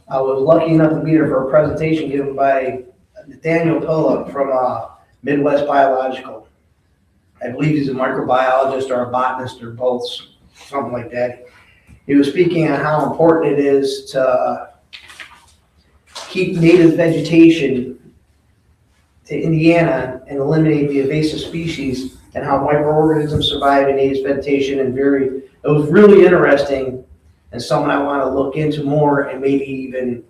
H: I was lucky enough to be there for a presentation given by Nathaniel Pilla from Midwest Biological. I believe he's a microbiologist or a botanist or both, something like that. He was speaking on how important it is to keep native vegetation to Indiana and eliminate the invasive species and how microorganisms survive in native vegetation it was really interesting and something I want to look into more and maybe even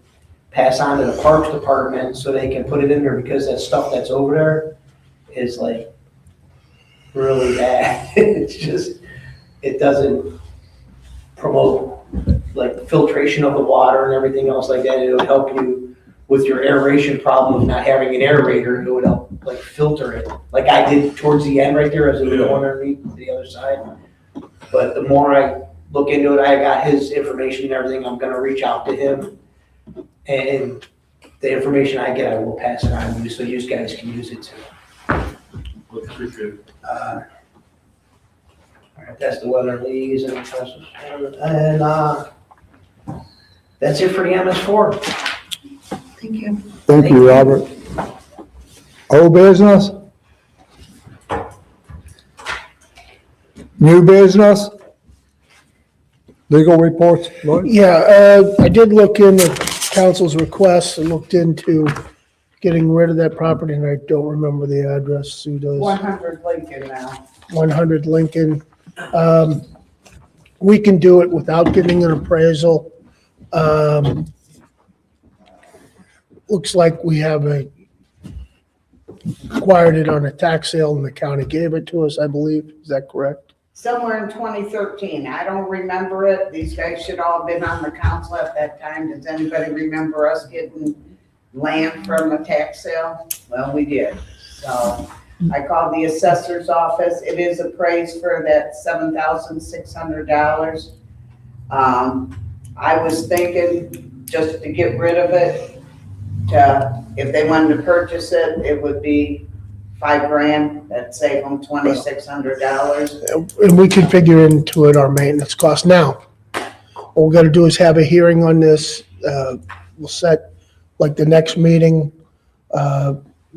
H: pass on to the Parks Department so they can put it in there because that stuff that's over there is like really bad. It's just, it doesn't promote like filtration of the water and everything else like that. It'll help you with your aeration problem of not having an aerator. It would help like filter it, like I did towards the end right there as it was going underneath the other side. But the more I look into it, I got his information and everything. I'm gonna reach out to him, and the information I get, I will pass it on to you so you guys can use it too.
K: Appreciate it.
H: All right, that's the weather leads and that's it for the MS4.
D: Thank you.
A: Thank you, Robert. Old business? New business? Legal reports, Lloyd?
E: Yeah, I did look into council's requests and looked into getting rid of that property, and I don't remember the address. Sue does.
B: 100 Lincoln now.
E: 100 Lincoln. We can do it without getting an appraisal. Looks like we have acquired it on a tax sale and the county gave it to us, I believe. Is that correct?
B: Somewhere in 2013. I don't remember it. These guys should all have been on the council at that time. Does anybody remember us getting land from a tax sale? Well, we did. So I called the assessor's office. It is appraised for that $7,600. I was thinking just to get rid of it, if they wanted to purchase it, it would be $5,000. That'd save them $2,600.
E: And we can figure into it our maintenance cost. Now, what we gotta do is have a hearing on this. We'll set, like, the next meeting,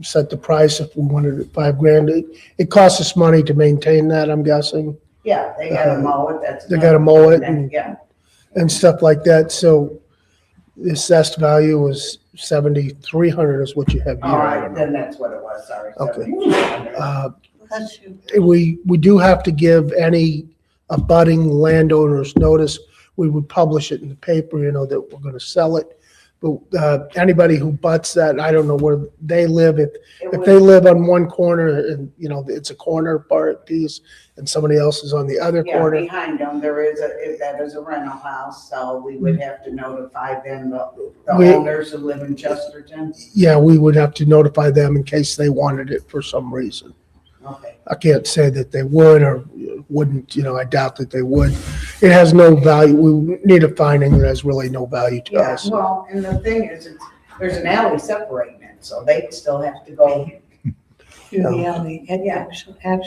E: set the price if we wanted it $5,000. It costs us money to maintain that, I'm guessing,
B: Yeah, they gotta mow it. That's.
E: they gotta mow it and
B: Yeah.
E: stuff like that. So the assessed value was 7,300 is what you have
B: All
E: here.
B: right, then that's what it was, sorry.
E: Okay.
B: 7,600.
E: Uh, We do have to give any abutting landowners notice. We would publish it in the paper, that we're gonna sell it. But anybody who butts that, I don't know where they live. If
B: It
E: they
B: was-
E: live on one corner and, it's a corner part piece and somebody else is on the other
B: Yeah,
E: corner.
B: behind them, that is a rental house, so we would have to notify them, the
E: We-
B: owners who live in Chesterton.
E: Yeah, we would have to notify them in case they wanted it for some reason.
B: Okay.
E: I can't say that they would or wouldn't, I doubt that they would. It has no value. We need a finding that has really no value to
B: Yeah,
E: us.
B: well, and the thing is, there's an alley separating it, so they still have to go.
E: Yeah.
L: The alley,
B: Yeah.
L: okay.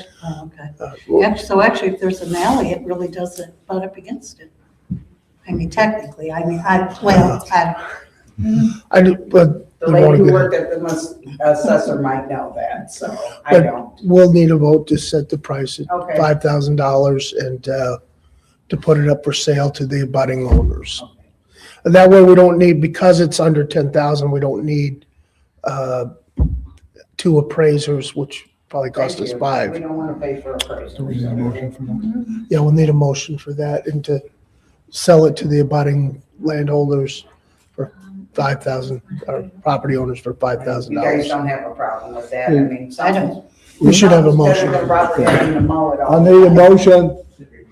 L: So actually, if there's an alley, it really doesn't butt up against it. I mean, technically,
E: But
B: The
E: we
B: lady
E: wanna
B: who
E: get-
B: worked at the assessor might know that, so I
E: But-
B: don't.
E: we'll need a vote to set the price at
B: Okay.
E: $5,000 and to put it up for sale to the abutting owners. That way we don't need, because it's under 10,000, we don't need, 2 appraisers, which probably cost
B: Thank
E: us
B: you.
E: 5.
B: We don't want to pay for appraisal.
A: Do we need a motion for that?
E: Yeah, we'll need a motion for that and to sell it to the abutting landholders for 5,000, or property owners for
B: You guys
E: $5,000.
B: don't have a problem with that, I mean,
L: I don't.
E: We should have a
B: Better than
E: motion.
B: probably having to mow it all.
A: I need a motion.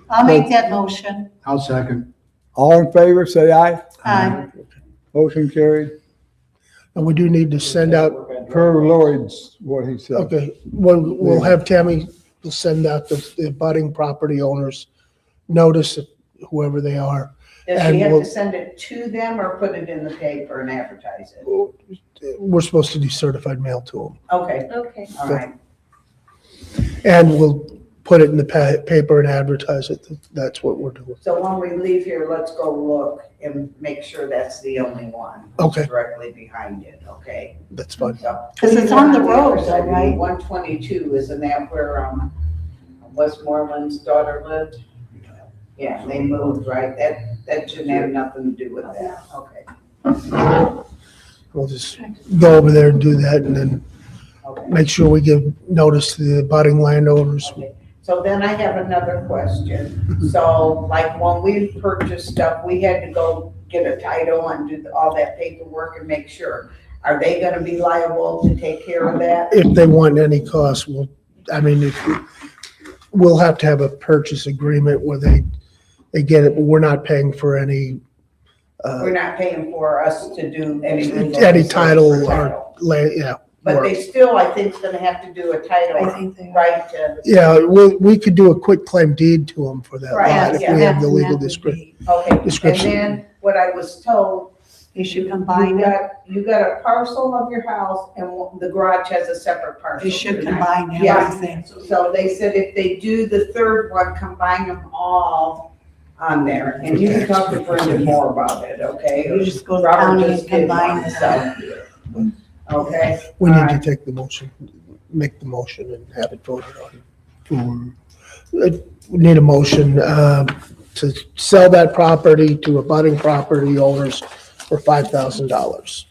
L: I'll make that motion.
A: I'll second. All in favor, say aye.
L: Aye.
A: Motion carried.
E: And we do need to send out,
A: Per Lloyd's, what he said.
E: okay, we'll have Tammy send out the abutting property owners notice, whoever they are.
B: Does
E: and
B: she have
E: we'll-
B: to send it to them or put it in the paper and advertise it?
E: We're supposed to do certified mail to them.
B: Okay,
C: Okay.
B: all right.
E: And we'll put it in the paper and advertise it. That's what we're doing.
B: So when we leave here, let's go look and make sure that's the only one.
E: Okay.
B: Directly behind it, okay?
E: That's fine.
B: So.
L: 'Cause it's on the road, though, right?
B: 122, isn't that where, Westmoreland's daughter lived? Yeah, they moved, right? That shouldn't have nothing to do with that, okay,
E: We'll just go over there and do that and then
B: okay.
E: make sure we give notice to the abutting landowners.
B: Okay. So then I have another question. So like when we purchased stuff, we had to go get a title and do all that paperwork and make sure. Are they gonna be liable to take care of that?
E: If they want any costs, we'll have to have a purchase agreement where they get it, but we're not paying for any,
B: We're not paying for us to do any. legal
E: any
B: research
E: title
B: for
E: or,
B: title.
E: yeah.
B: But they still, I think, is gonna have to do a
L: I
B: title,
L: think they are.
B: right, to,
E: Yeah, we could do a quick claim deed to them for that
B: Right,
E: lot if
B: yeah.
E: we have the
L: And
E: legal
L: that would
E: description.
L: be-
B: okay. And
E: Description.
B: then what I was told,
L: You should
B: you
L: combine it.
B: you got a parcel of your house and the garage has a separate parcel.
L: You should
B: Correct?
L: combine
B: Yeah.
L: everything.
B: So they said if they do the third one, combine them all on there, and you can talk to Brendan more about it, okay?
L: You just go to
B: Robert
L: county
B: just
L: and
B: did
L: combine
B: one,
L: it.
B: so. Okay?
E: We need to
B: Alright.
E: take the motion, make the motion and have it voted on. We need a motion to sell that property to abutting property owners for $5,000.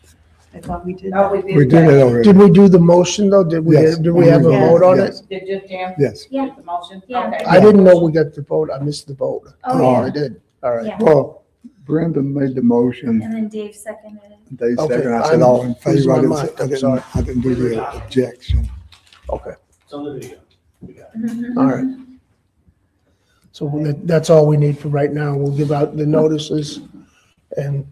L: I thought we did.
B: No,
A: We did it
B: that.
A: already.
E: Did we do the motion though? Did we
A: Yes.
E: have a
L: Yes.
E: vote on it?
A: Yes.
B: Did you, Jim?
A: Yes.
C: Yeah.
B: Get the motion?
C: Yeah.
B: Okay.
E: I didn't know we got the vote. I missed the vote.
C: Oh, yeah.
E: I did. All right.
C: Yeah.
A: Well, Brendan made the motion.
C: And then Dave seconded it.
A: They
E: Okay,
A: second. I
E: I'm
A: said all in
E: losing
A: favor.
E: my mind. I'm sorry.
A: I didn't do the objection.
E: Okay.
J: It's on the video. We got it.
C: Mhm.
E: All right. So that's all we need for right now. We'll give out the notices and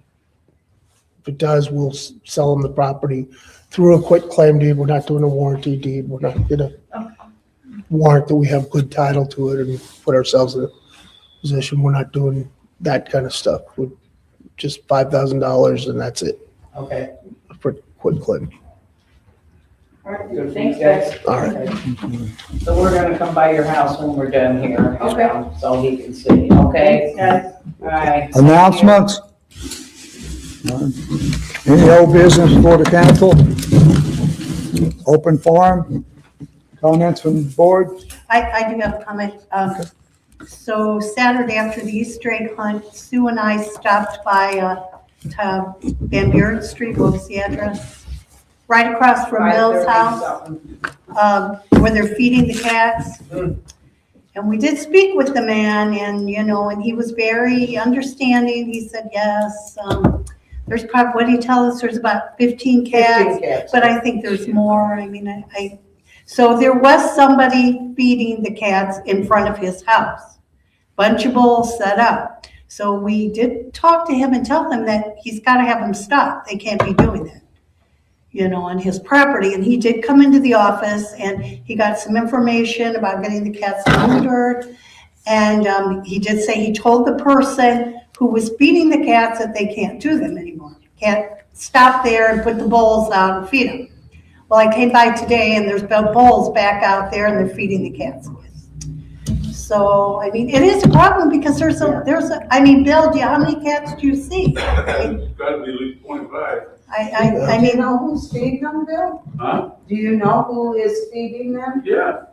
E: if it does, we'll sell them the property through a quick claim deed. We're not doing a warranty deed. We're not gonna warrant that we have good title to it and put ourselves in a position. We're not doing that kind of stuff. We're just $5,000 and that's it
B: Okay.
E: for quick claim.
B: All right, good. Thanks, guys.
E: All right.
B: Okay. So we're gonna come by your house when we're done here. Okay. So he can see, okay? Guys. All right.
A: Announcements? None. Any old business for the council? Open forum? Comments from the board?
L: I do have a comment. So Saturday after the Easter egg hunt, Sue and I stopped by Van Buren Street, what was the address? Right across from Bill's house, where they're feeding the cats. And we did speak with the man and, and he was very understanding. He said, yes, there's probably, what did he tell us? There's about 15 cats.
B: 15 cats.
L: But I think there's more. I mean, so there was somebody feeding the cats in front of his house. Bunch of bowls set up. So we did talk to him and tell him that he's got to have them stop. They can't be doing that, on his property. And he did come into the office and he got some information about getting the cats neutered. And he did say he told the person who was feeding the cats that they can't do them anymore. Can't stop there and put the bowls out and feed them. Well, I came by today and there's been bowls back out there and they're feeding the cats with. So, I mean, it is a problem because Bill, how many cats do you see?
K: It's gotta be at least 25.
L: I
B: Do you
L: mean,
B: know who's feeding them, Bill?
K: Huh?
B: Do you know who is feeding them?
K: Yeah.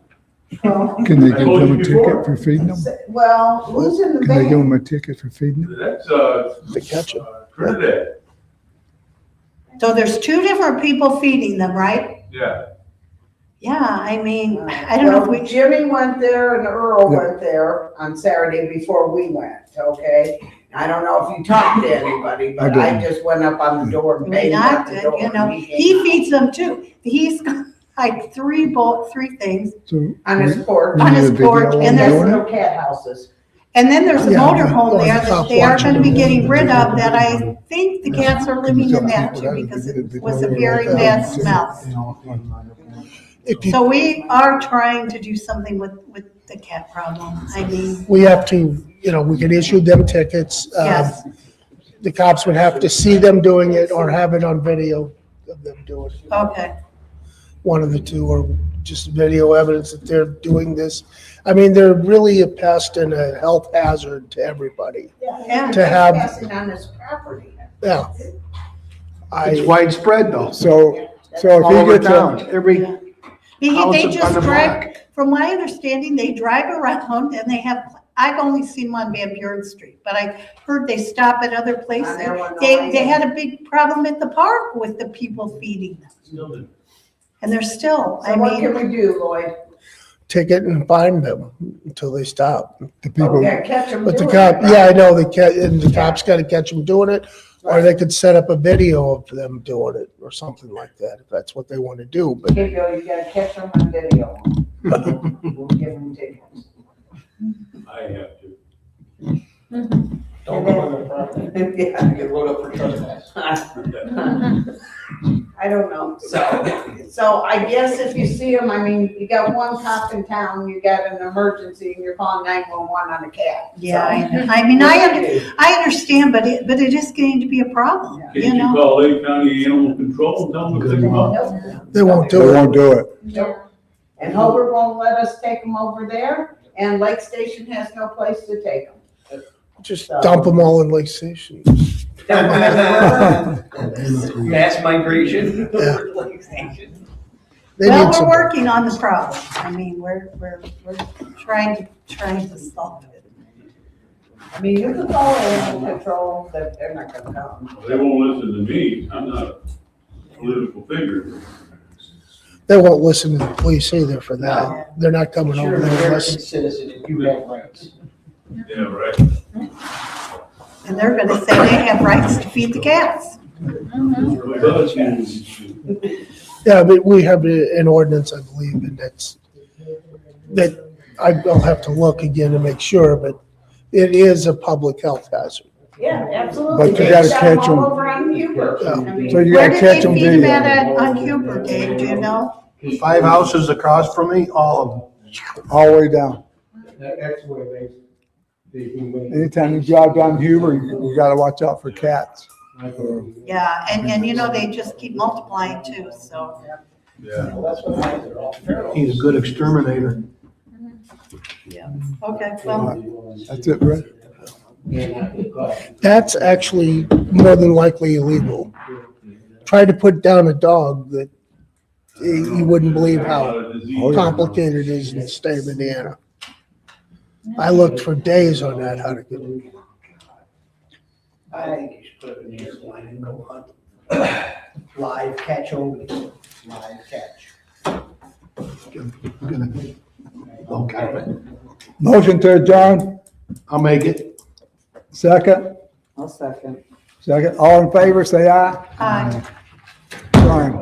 A: Can they
K: I
A: give
K: told
A: them
K: you
A: a
K: before.
A: ticket for feeding them?
B: Well, who's in the
A: Can they give
B: van?
A: them a ticket for feeding them?
K: That's,
E: The ketchup.
K: Trinidad,
L: So there's two different people feeding them, right?
K: yeah.
L: Yeah, I mean, I don't know if we,
B: Jimmy went there and Earl
A: Yeah.
B: went there on Saturday before we went, okay? I don't know if you talked to anybody, but
A: I
B: I just went up on the door and
L: I mean,
B: banged
L: not,
B: at the door.
L: you know,
B: and
L: he
B: came
L: feeds them too. He's got like three things.
A: So
B: out on his porch.
A: we
L: on
A: need
L: his
A: a video
L: porch,
A: of
L: and
A: them
B: There's
A: doing it?
B: no cat houses.
L: And then there's a
E: Yeah,
L: motorhome
E: or
L: there
E: the
L: that
E: cop
L: they are
E: watching
L: gonna be
E: them.
L: getting rid of that I think the cats are living in that too because it was a very bad smell.
E: If you,
L: So we are trying to do something with the cat problem. I mean,
E: we have to, we can issue them tickets.
L: yes,
E: The cops would have to see them doing it or have it on video of them doing it.
L: okay.
E: One of the two, or just video evidence that they're doing this. I mean, they're really a pest and a health hazard to everybody.
L: Yeah.
E: To have-
B: Passing on his property.
E: Yeah.
M: It's
E: I,
M: widespread though,
A: So if
M: all
A: he
M: over
A: gets
M: town.
A: a,
M: Every
L: They
M: house
L: they
M: on
L: just
M: the
L: drive,
M: block.
L: from my understanding, they drive around and they have, I've only seen one on Van Buren Street, but I heard they stop at other places.
B: On Illinois.
L: They had a big problem at the park with the people feeding them. And they're still, I
B: So what can
L: mean,
B: we do, Lloyd?
E: ticket and find them until they stop.
A: the
B: Oh,
A: people,
B: we gotta catch them
E: But the
B: doing
E: cop,
B: it,
E: yeah, I
B: right?
E: know, the cops gotta catch them doing it, or they could set up a video of them doing it, or something like that, if that's what they wanna do, but
B: Okay, Bill, you gotta catch them on video. We'll give them tickets.
K: I have to.
H: Don't go on their property.
B: Yeah.
H: Get wrote up for trespass.
B: I don't know, so I guess if you see them, I mean, you got one cop in town, you got an emergency, and you're calling 911 on a cat.
L: yeah,
B: So,
L: I mean,
B: what do you do?
L: I understand, but it is getting to be a problem, you
K: Can't you
L: know?
K: call Lake County Animal Control and tell them to pick them up?
B: Nope.
E: they won't
A: they
E: do it.
A: won't do it.
B: Nope. And Hobart won't let us take them over there, and Lake Station has no place to take them.
E: Just dump them all in Lake Station.
H: Mass migration.
E: Yeah. They
L: Well,
E: need
L: we're
E: some,
L: working on the problem. I mean, we're trying to solve it.
B: I mean, you can call animal control, but they're not gonna come.
K: They won't listen to me, I'm not a political figure.
E: they won't listen to the police either for that. They're not coming
H: You're
E: over
H: an
E: there
H: American
E: unless,
H: citizen and you have rights.
K: Yeah, right.
L: And they're gonna say they have rights to feed the cats.
K: But
E: yeah, but we have an ordinance, I believe, and that I'll have to look again to make sure, but it is a public health hazard.
B: Yeah, absolutely.
A: But you gotta
B: They shot 'em
A: catch 'em.
B: all over on Hubert.
E: Yeah.
B: I mean,
A: So you
L: Where
A: gotta
L: did they
A: catch them
L: feed them
A: video.
L: at on Huber, Dave, do you know?
M: 5 houses across from me, all of them.
A: All the way down.
M: That's where they humane.
A: Anytime you drive down Huber, you gotta watch out for cats.
L: Yeah, and you know, they just keep multiplying too, so.
K: Yeah.
H: Well, that's what mine are all.
M: He's a good exterminator.
L: Okay, well,
A: That's it, right?
E: That's actually more than likely illegal. Try to put down a dog that you wouldn't believe how complicated it is in the state of Indiana. I looked for days on that, how to get it.
H: I think you should put up a news line and go hunt. Live catch only, live catch.
M: Okay.
A: Motion to adjourn,
M: I'll make it.
A: second,
B: I'll second.
A: second. All in favor, say aye.
L: hi.
A: Adjourn.